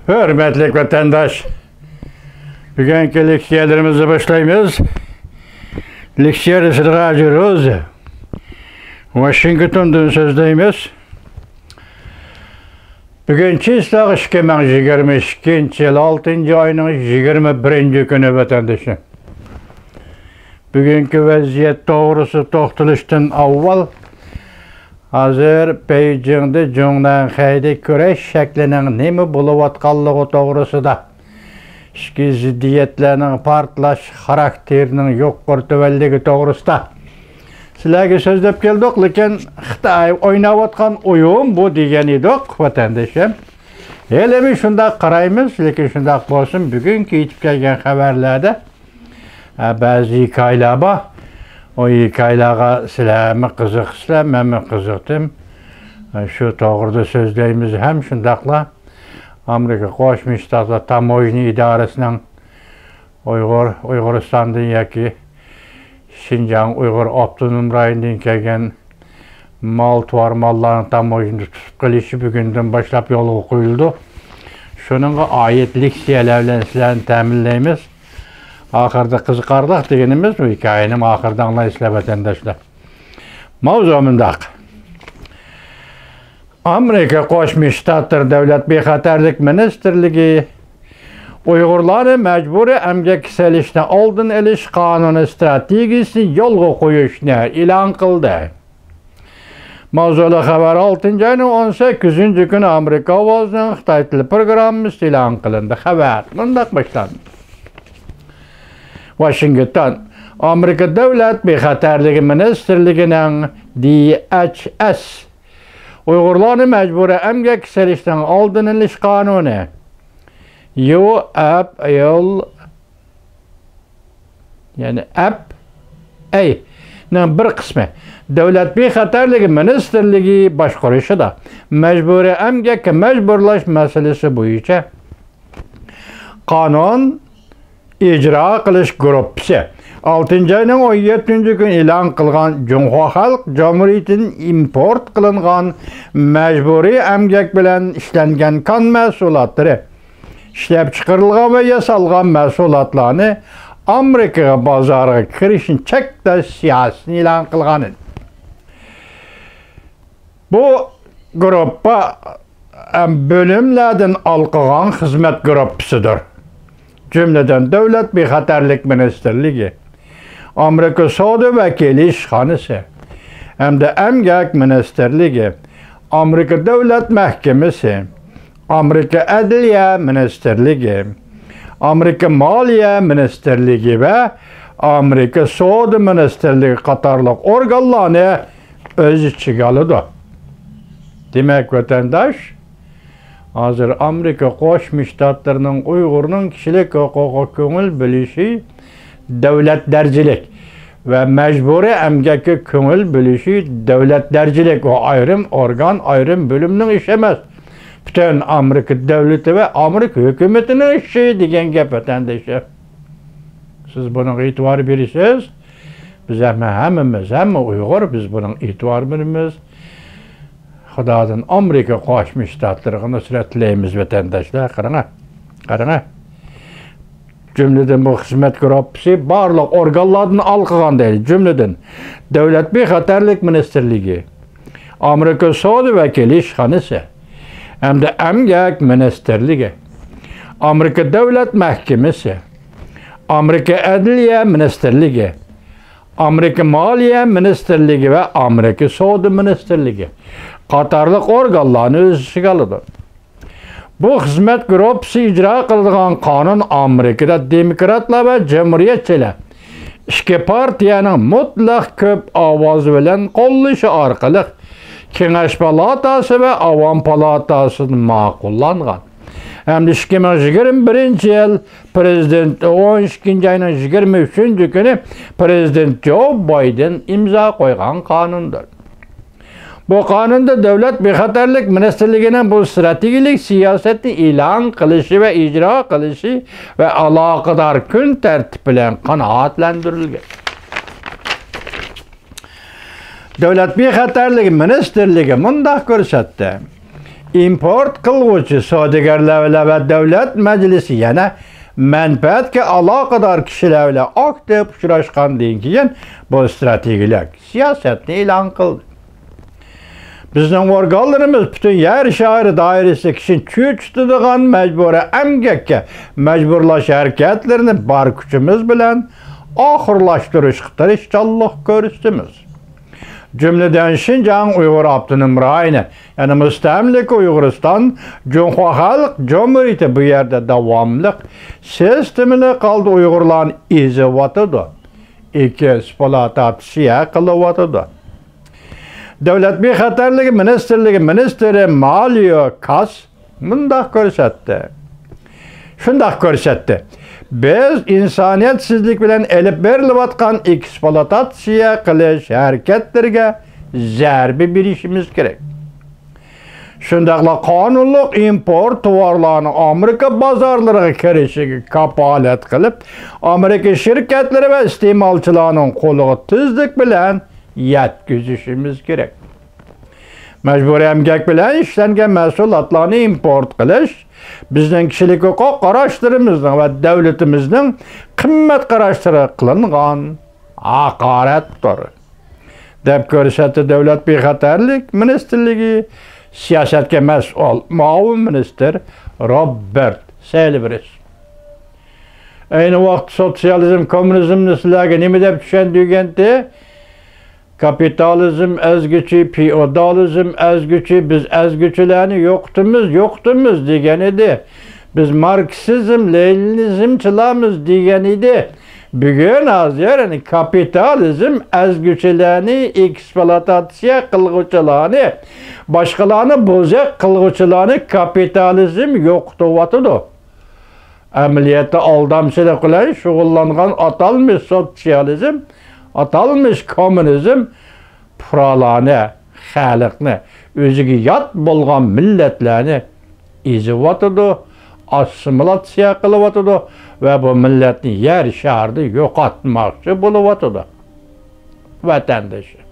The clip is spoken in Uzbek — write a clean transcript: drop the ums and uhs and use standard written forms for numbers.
Hürmetli vatandaş, bugünkü leksiyalarımızı başlayımız. Leksiyarı sırgacırız. Washington'dan sözdeyimiz. Bugünkü ıslaq işkemen 22 yıl 6. ayının 21. günü vatandaşı. Bugünkü vaziyet doğrusu toxtuluşdan avval hazır Beijing'de Zhongnan-Xay'da küreş şeklinin nemi buluvatqanlığı doğrusu da işki ziddiyetlerinin partlaş karakterinin yok kurtuvelligi doğrusu da sizlerge sözdep keldik, lekin Xitay oynavatqan oyun bu degen edik vatandaşım. Elemi şunda qaraymiz, lekin şunda bolsun bugünkü yetip kelgen haberlerde bazı hikayeler var. O hikayelerge sizlermi qiziqsizlar, men qiziqdim. Şu toğırda sözdeyimiz hem şundaqla Amerika Qo'shma Shtatlar tamoyni idorasining Uyg'uristondan yoki Şinjan Uyghur Avtonom rayonidan kelgan mallarni tamoyni tutib qilishi bugundan boshlab yo'lga qo'yildi. Shuningga oid leksiyalar bilan sizlarni ta'minlaymiz. Ahırda qiziqardiq deganimiz bu hikoyani ahirda anglaysizlar vatandoshlar. Mavzu mundaq. Amerika Qo'shma Shtatlar Davlat bexatarlik ministerligi Uyg'urlarni majburiy emgak selishni oldin olish qonuni strategiyasini yo'lga qo'yishni e'lon qildi. Mavzuli xabar 6 ayning 18 kuni Amerika ovozining Xitoy tili programmasi e'lon qilindi. Xabar mundaq boshlandi. Washington, Amerika Davlat bexatarligi ministerligining DHS Uyg'urlarni majburiy emgak selishdan oldin olish qonuni UAPA'ning bir qismi Davlat bexatarligi ministerligi boshqarishida majburiy emgakka majburlash masalasi bo'yicha qonun icra qilish gruppasi 6 ayning 17 kun e'lon qilgan Jumhur Xalq Jamhuriyatining import qilingan majburiy emgak bilan ishlangan kon mahsulotlari ishlab chiqarilgan va yasalgan mahsulotlarni Amerika bozoriga kirishni cheklash siyosatini e'lon qilgan. Bu gruppa bölümlerden alqıgan xizmat gruppasidir. Cümleden Davlat bexatarlik ministerligi, Amerika Savdo vakili ishxonasi hamda emgak ministerligi, Amerika Davlat mahkamasi, Amerika Adliya ministerligi, Amerika Moliya ministerligi ve Amerika Savdo ministerligi qatorliq organlarni o'z ichiga oladi. Demek vatandaş, hazır Amerika Qo'shma Shtatlarining Uyg'urning kishilik huquqiga ko'ngil bo'lishi, davlat darjilik ve majburiy emgakka ko'ngil bo'lishi davlat darjilik ve ayrim organ, ayrim bölümning ishi emas. Bütün Amerika devleti ve Amerika hükümetinin işi degan gap vatandaşlar. Siz bunun e'tibor berisiz. Biz hammamiz, hamma Uyg'ur biz bunun e'tibor beramiz. Xudodan Amerika Qo'shma Shtatlariga nusrat tilaymiz vatandaşlar. Qarang. Cümleden bu xizmat gruppasi barliq organlardan alqıgan deyil. Cümleden Davlat bexatarlik ministerligi, Amerika Savdo vakili ishxonasi hamda emgak ministerligi, Amerika Davlat mahkamasi, Amerika Adliya ministerligi, Amerika Moliya ministerligi ve Amerika Savdo ministerligi qatorliq organlarni o'z ichiga oladi. Bu xizmat gruppasi ijro qiladigan qonun Amerikada demokratlar ve jamuriyatchilar ikki partiyaning mutlaq ko'p ovozi bilan qo'llashi orqali Kengash palatası ve Avam palatasının ma'qullangan. Hem 2021 yıl Prezident 12 ayının 23 günü Prezident Joe Biden imza koygan kanundur. Bu kanunda Davlat bexatarlik ministerligining bu strategik siyosatni e'lon qilishi ve icra qilishi ve aloqador kun tartibi bilan qanoatlantirilgan. Davlat bexatarlik ministerligi mundaq ko'rsatdi. import qiluvchi savdogarlar ve devlet meclisi yana menfaatga aloqador kishilar bilan aktiv uchrashgandan keyin bu strategiyalar siyosatni e'lon qildi. Bizning organlarimiz bütün yer şehri dairesi kişinin kuch tutadigan mecburi emgakka mecburlash hareketlerini bar kuchimiz bilan oxirlashtirishga tirishchanlik ko'rsatamiz. Cümleden Şinjan Uyghur Abdunum Rayni, yani müstemlik Uyghuriston Cumhur Halk Cumhuriyeti bu yerde davamlıq sistemini kaldı Uygurların izivatıdır. İki eksploatasiya kılıvatıdır. Devlet Bexatarligi Ministri Maliye Kas mundaq ko'rsatdi. Shundaq ko'rsatdi. Biz insaniyetsizlik bilen elip berilayotgan eksploatasiya qilish hareketlerine zarbi berishimiz kerak. Shundaqla qonunliq import tovarlarını Amerika bozorlariga kirishiga kapolat qilib, Amerika şirketlari ve iste'molchilarning qo'liga tezlik bilan yetkazishimiz kerak. Mecburi emgak bilan ishlangan mahsulotlarni import qilish bizning kishilik huquq qarashlarimizning va davlatimizning qimmat qarashlari qilingan haqoratdir deb ko'rsatdi Davlat bexatarlik ministrligi siyosatga mas'ul muavin ministr Robert Selibris. Ayni vaqt sotsializm, kommunizmni sizlarga nima deb tushuntirganda kapitalizm ezgichi, feodalizm ezgichi, biz ezgichilarni yo'qtimiz degan edi. Biz marksizm, leninizmchilarmiz degan edi. Bugun hozir kapitalizm ezgichilarni, eksploatatsiya qilguvchilarni, boshqalarni bo'zaq qilguvchilarni kapitalizm yo'qotyapti. Amaliyotda aldamchilik bilan shug'ullangan atalmış sotsializm, atalmış komünizm puralarni, xalqni, o'ziga yot bo'lgan millatlarni ezivatıdı, assimilatsiya qilyapti ve bu millatni yer shahrida yo'qotmoqchi bo'lyapti. Vatandaşı.